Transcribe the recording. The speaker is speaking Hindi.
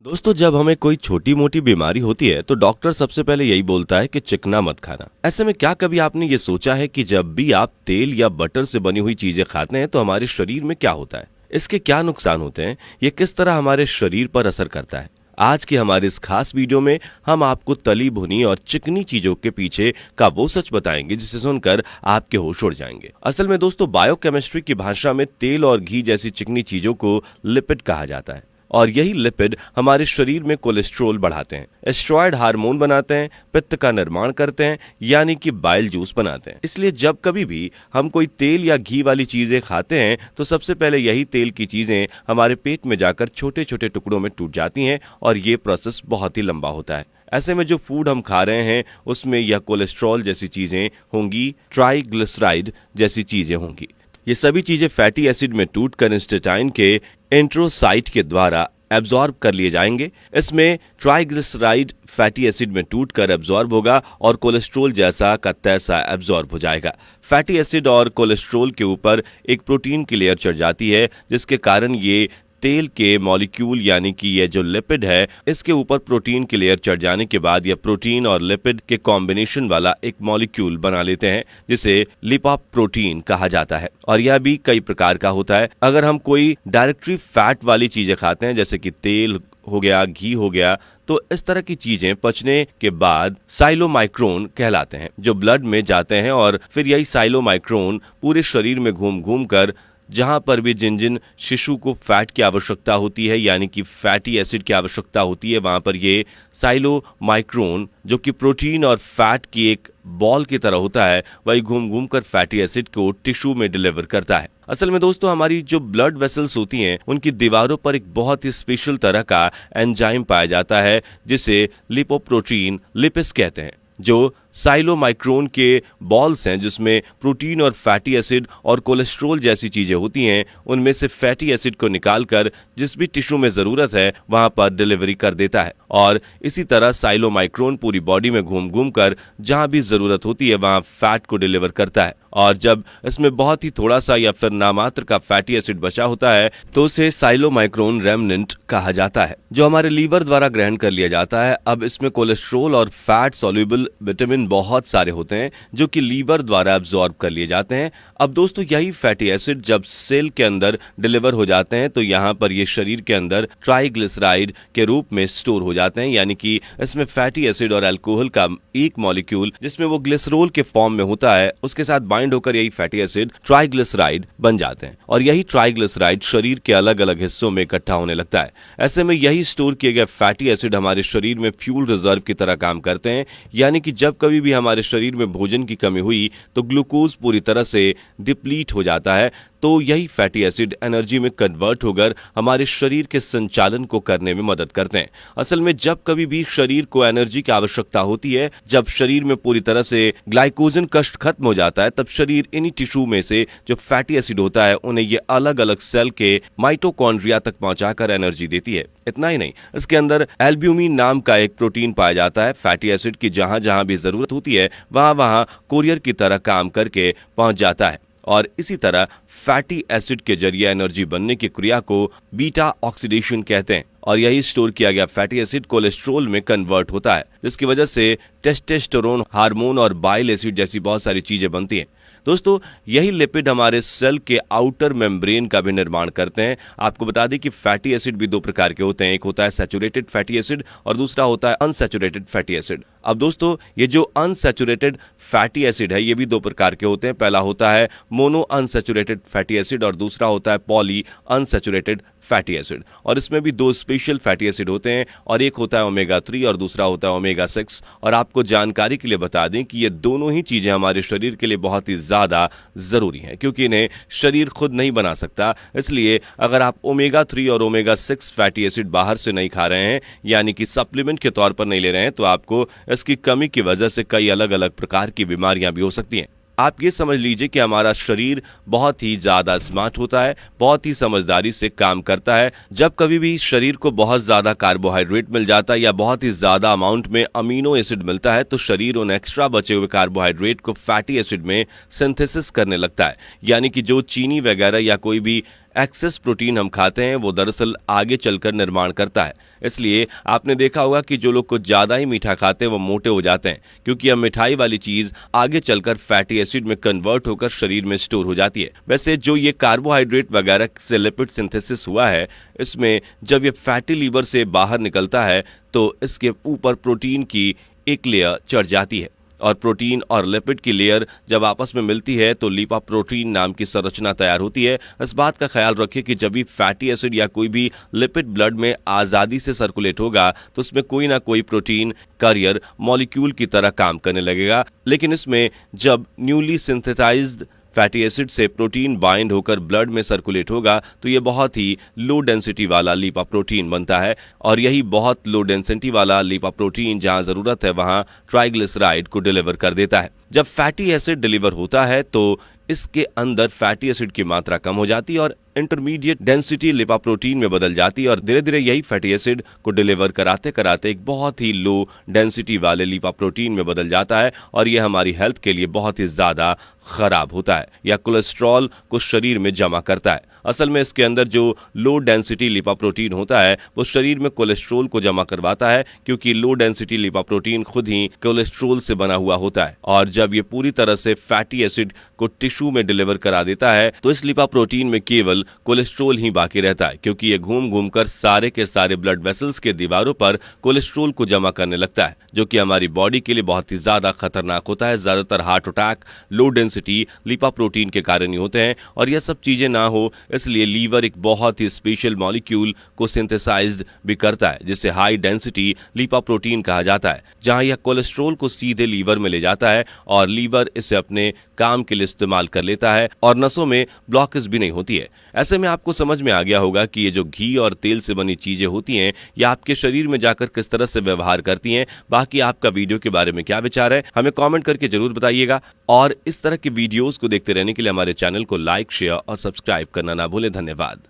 दोस्तों, जब हमें कोई छोटी मोटी बीमारी होती है तो डॉक्टर सबसे पहले यही बोलता है कि चिकना मत खाना। ऐसे में क्या कभी आपने ये सोचा है कि जब भी आप तेल या बटर से बनी हुई चीजें खाते हैं तो हमारे शरीर में क्या होता है, इसके क्या नुकसान होते हैं, ये किस तरह हमारे शरीर पर असर करता है। आज की हमारे इस खास वीडियो में हम आपको तली भुनी और चिकनी चीजों के पीछे का वो सच बताएंगे जिसे सुनकर आपके होश उड़ जाएंगे। असल में दोस्तों, बायोकेमिस्ट्री की भाषा में तेल और घी जैसी चिकनी चीजों को लिपिड कहा जाता है और यही लिपिड हमारे शरीर में कोलेस्ट्रॉल बढ़ाते हैं, स्टेरॉयड हार्मोन बनाते हैं, पित्त का निर्माण करते हैं, यानी कि बाइल जूस बनाते हैं। इसलिए जब कभी भी हम कोई तेल या घी वाली चीजें खाते हैं तो सबसे पहले यही तेल की चीजें हमारे पेट में जाकर छोटे छोटे टुकड़ों में टूट जाती हैं और ये प्रोसेस बहुत ही लंबा होता है। ऐसे में जो फूड हम खा रहे हैं उसमें यह कोलेस्ट्रॉल जैसी चीजें होंगी, ट्राइग्लिसराइड जैसी चीजें होंगी। ये सभी चीजें फैटी एसिड में टूटकर इंस्टेटाइन के एंट्रोसाइट के द्वारा एब्जॉर्ब कर लिए जाएंगे। इसमें ट्राइग्लिसराइड फैटी एसिड में टूटकर एब्जॉर्ब होगा और कोलेस्ट्रॉल जैसा का तैसा एब्जॉर्ब हो जाएगा। फैटी एसिड और कोलेस्ट्रॉल के ऊपर एक प्रोटीन की लेयर चढ़ जाती है, जिसके कारण ये तेल के मॉलिक्यूल यानी कि ये जो लिपिड है इसके ऊपर प्रोटीन की लेयर चढ़ जाने के बाद यह प्रोटीन और लिपिड के कॉम्बिनेशन वाला एक मॉलिक्यूल बना लेते हैं, जिसे लिपोप्रोटीन कहा जाता है। और यह भी कई प्रकार का होता है। अगर हम कोई डायरेक्टरी फैट वाली चीजें खाते हैं जैसे कि तेल हो गया, घी हो गया, तो इस तरह की चीजें पचने के बाद साइलोमाइक्रोन कहलाते हैं, जो ब्लड में जाते हैं और फिर यही साइलोमाइक्रोन पूरे शरीर में घूम घूम कर जहां पर भी जिन जिन शिशु को फैट की आवश्यकता होती है यानी कि फैटी एसिड की आवश्यकता होती है, वहां पर ये साइलोमाइक्रोन जो कि प्रोटीन और फैट की एक बॉल की तरह होता है, वही घूम घूम कर फैटी एसिड को टिश्यू में डिलीवर करता है। असल में दोस्तों, हमारी जो ब्लड वेसल्स होती हैं उनकी दीवारों पर एक बहुत ही स्पेशल तरह का एंजाइम पाया जाता है जिसे लिपोप्रोटीन लिपिस कहते हैं, जो साइलोमाइक्रोन के बॉल्स हैं जिसमें प्रोटीन और फैटी एसिड और कोलेस्ट्रॉल जैसी चीजें होती हैं, उनमें से फैटी एसिड को निकालकर जिस भी टिश्यू में जरूरत है वहां पर डिलीवरी कर देता है। और इसी तरह साइलोमाइक्रोन पूरी बॉडी में घूम घूम कर जहां भी जरूरत होती है वहां फैट को डिलीवर करता है। और जब इसमें बहुत ही थोड़ा सा या फिर नामात्र का फैटी एसिड बचा होता है तो उसे साइलोमाइक्रोन रेमनेंट कहा जाता है, जो हमारे लीवर द्वारा ग्रहण कर लिया जाता है। अब इसमें कोलेस्ट्रॉल और फैट सॉल्युबल विटामिन बहुत सारे होते हैं जो कि लीवर द्वारा एब्जॉर्ब कर लिए जाते हैं। अब दोस्तों, यही फैटी एसिड जब सेल के अंदर डिलीवर हो जाते हैं तो यहाँ पर ये शरीर के अंदर ट्राइग्लिसराइड के रूप में स्टोर हो जाते हैं, यानी कि इसमें फैटी एसिड और अल्कोहल का एक मॉलिक्यूल जिसमें वो ग्लिसरॉल के फॉर्म में होता है उसके साथ बाइंड होकर यही फैटी एसिड ट्राइग्लिसराइड बन जाते हैं और यही ट्राइग्लिसराइड शरीर के अलग अलग हिस्सों में इकट्ठा होने लगता है। ऐसे में यही स्टोर किए गए फैटी एसिड हमारे शरीर में फ्यूल रिजर्व की तरह काम करते हैं, यानी कि जब कभी भी हमारे शरीर में भोजन की कमी हुई तो ग्लूकोज पूरी तरह से डिप्लीट हो जाता है, तो यही फैटी एसिड एनर्जी में कन्वर्ट होकर हमारे शरीर के संचालन को करने में मदद करते हैं। असल में जब कभी भी शरीर को एनर्जी की आवश्यकता होती है, जब शरीर में पूरी तरह से ग्लाइकोजन कष्ट खत्म हो जाता है, तब शरीर इन्हीं टिश्यू में से जो फैटी एसिड होता है उन्हें ये अलग अलग सेल के माइटोकॉन्ड्रिया तक पहुंचाकर एनर्जी देती है। इतना ही नहीं, इसके अंदर एल्ब्यूमिन नाम का एक प्रोटीन पाया जाता है फैटी एसिड की, जहां जहां भी जरूरत होती है वहां वहां कोरियर की तरह काम करके पहुंच जाता है। और इसी तरह फैटी एसिड के जरिए एनर्जी बनने की क्रिया को बीटा ऑक्सीडेशन कहते हैं और यही स्टोर किया गया फैटी एसिड कोलेस्ट्रॉल में कन्वर्ट होता है, जिसकी वजह से टेस्टोस्टेरोन हार्मोन और बाइल एसिड जैसी बहुत सारी चीजें बनती हैं। दोस्तों, यही लिपिड हमारे सेल के आउटर मेम्ब्रेन का भी निर्माण करते हैं। आपको बता दें कि फैटी एसिड भी दो प्रकार के होते हैं, एक होता है सैचुरेटेड फैटी एसिड और दूसरा होता है अनसैचुरेटेड फैटी एसिड। अब दोस्तों, ये जो अनसैचुरेटेड फैटी एसिड है ये भी दो प्रकार के होते हैं। पहला होता है मोनो अनसैचुरेटेड फैटी एसिड और दूसरा होता है पॉली अनसैचुरेटेड फैटी एसिड। और इसमें भी दो स्पेशल फैटी एसिड होते हैं और एक होता है ओमेगा 3 और दूसरा होता है ओमेगा 6। और आपको जानकारी के लिए बता दें कि ये दोनों ही चीजें हमारे शरीर के लिए बहुत ही ज्यादा जरूरी हैं, क्योंकि इन्हें शरीर खुद नहीं बना सकता। इसलिए अगर आप ओमेगा 3 और ओमेगा 6 फैटी एसिड बाहर से नहीं खा रहे हैं, यानी कि सप्लीमेंट के तौर पर नहीं ले रहे हैं, तो आपको इसकी कमी की वजह से कई अलग अलग प्रकार की बीमारियां भी हो सकती हैं। आप ये समझ लीजिए कि हमारा शरीर बहुत ही ज्यादा स्मार्ट होता है, बहुत ही समझदारी से काम करता है। जब कभी भी शरीर को बहुत ज्यादा कार्बोहाइड्रेट मिल जाता है या बहुत ही ज्यादा अमाउंट में अमीनो एसिड मिलता है तो शरीर उन एक्स्ट्रा बचे हुए कार्बोहाइड्रेट को फैटी एसिड में सिंथेसिस करने लगता है, यानी कि जो चीनी वगैरह या कोई भी एक्सेस प्रोटीन हम खाते हैं वो दरअसल आगे चलकर निर्माण करता है। इसलिए आपने देखा होगा कि जो लोग कुछ ज्यादा ही मीठा खाते हैं वो मोटे हो जाते हैं, क्योंकि यह मिठाई वाली चीज आगे चलकर फैटी एसिड में कन्वर्ट होकर शरीर में स्टोर हो जाती है। वैसे जो ये कार्बोहाइड्रेट वगैरह से लिपिड सिंथेसिस हुआ है, इसमें जब ये फैटी लीवर से बाहर निकलता है तो इसके ऊपर प्रोटीन की एक लेयर चढ़ जाती है, और प्रोटीन और लिपिड की लेयर जब आपस में मिलती है तो लिपोप्रोटीन नाम की संरचना तैयार होती है। इस बात का ख्याल रखें कि जब भी फैटी एसिड या कोई भी लिपिड ब्लड में आज़ादी से सर्कुलेट होगा तो उसमें कोई ना कोई प्रोटीन कैरियर मॉलिक्यूल की तरह काम करने लगेगा, लेकिन इसमें जब न्यूली सिंथेसाइज्ड फैटी एसिड से प्रोटीन बाइंड होकर ब्लड में सर्कुलेट होगा तो ये बहुत ही लो डेंसिटी वाला लिपोप्रोटीन बनता है, और यही बहुत लो डेंसिटी वाला लिपोप्रोटीन जहां जरूरत है वहां ट्राइग्लिसराइड को डिलीवर कर देता है। जब फैटी एसिड डिलीवर होता है तो इसके अंदर फैटी एसिड की मात्रा कम हो जाती है और इंटरमीडिएट डेंसिटी लिपोप्रोटीन में बदल जाती है, और धीरे धीरे यही फैटी एसिड को डिलीवर कराते कराते एक बहुत ही लो डेंसिटी वाले लिपोप्रोटीन में बदल जाता है, और यह हमारी हेल्थ के लिए बहुत ही ज्यादा खराब होता है या कोलेस्ट्रॉल को शरीर में जमा करता है। असल में इसके अंदर जो लो डेंसिटी लिपोप्रोटीन होता है वो शरीर में कोलेस्ट्रॉल को जमा करवाता है, क्योंकि लो डेंसिटी लिपोप्रोटीन खुद ही कोलेस्ट्रॉल से बना हुआ होता है, और जब ये पूरी तरह से फैटी एसिड को टिश्यू में डिलीवर करा देता है तो इस लिपोप्रोटीन में केवल कोलेस्ट्रॉल ही बाकी रहता है, क्योंकि ये घूम घूम कर सारे के सारे ब्लड वेसल्स के दीवारों पर कोलेस्ट्रॉल को जमा करने लगता है, जो कि हमारी बॉडी के लिए बहुत ही ज्यादा खतरनाक होता है। ज्यादातर heart attack low density lipoprotein के कारण ही होते हैं, और यह सब चीजें ना हो इसलिए लीवर एक बहुत ही स्पेशल मॉलिक्यूल को सिंथेसाइज्ड भी करता है, जिसे हाई डेंसिटी लिपोप्रोटीन कहा जाता है, जहां यह कोलेस्ट्रॉल को सीधे लीवर में ले जाता है और लीवर इसे अपने काम के लिए इस्तेमाल कर लेता है और नसों में ब्लॉकेज भी नहीं होती है। ऐसे में आपको समझ में आ गया होगा कि ये जो घी और तेल से बनी चीजें होती हैं ये आपके शरीर में जाकर किस तरह से व्यवहार करती हैं। बाकी आपका वीडियो के बारे में क्या विचार है हमें कमेंट करके जरूर बताइएगा, और इस तरह के वीडियोस को देखते रहने के लिए हमारे चैनल को लाइक, शेयर और सब्सक्राइब करना ना भूलें। धन्यवाद।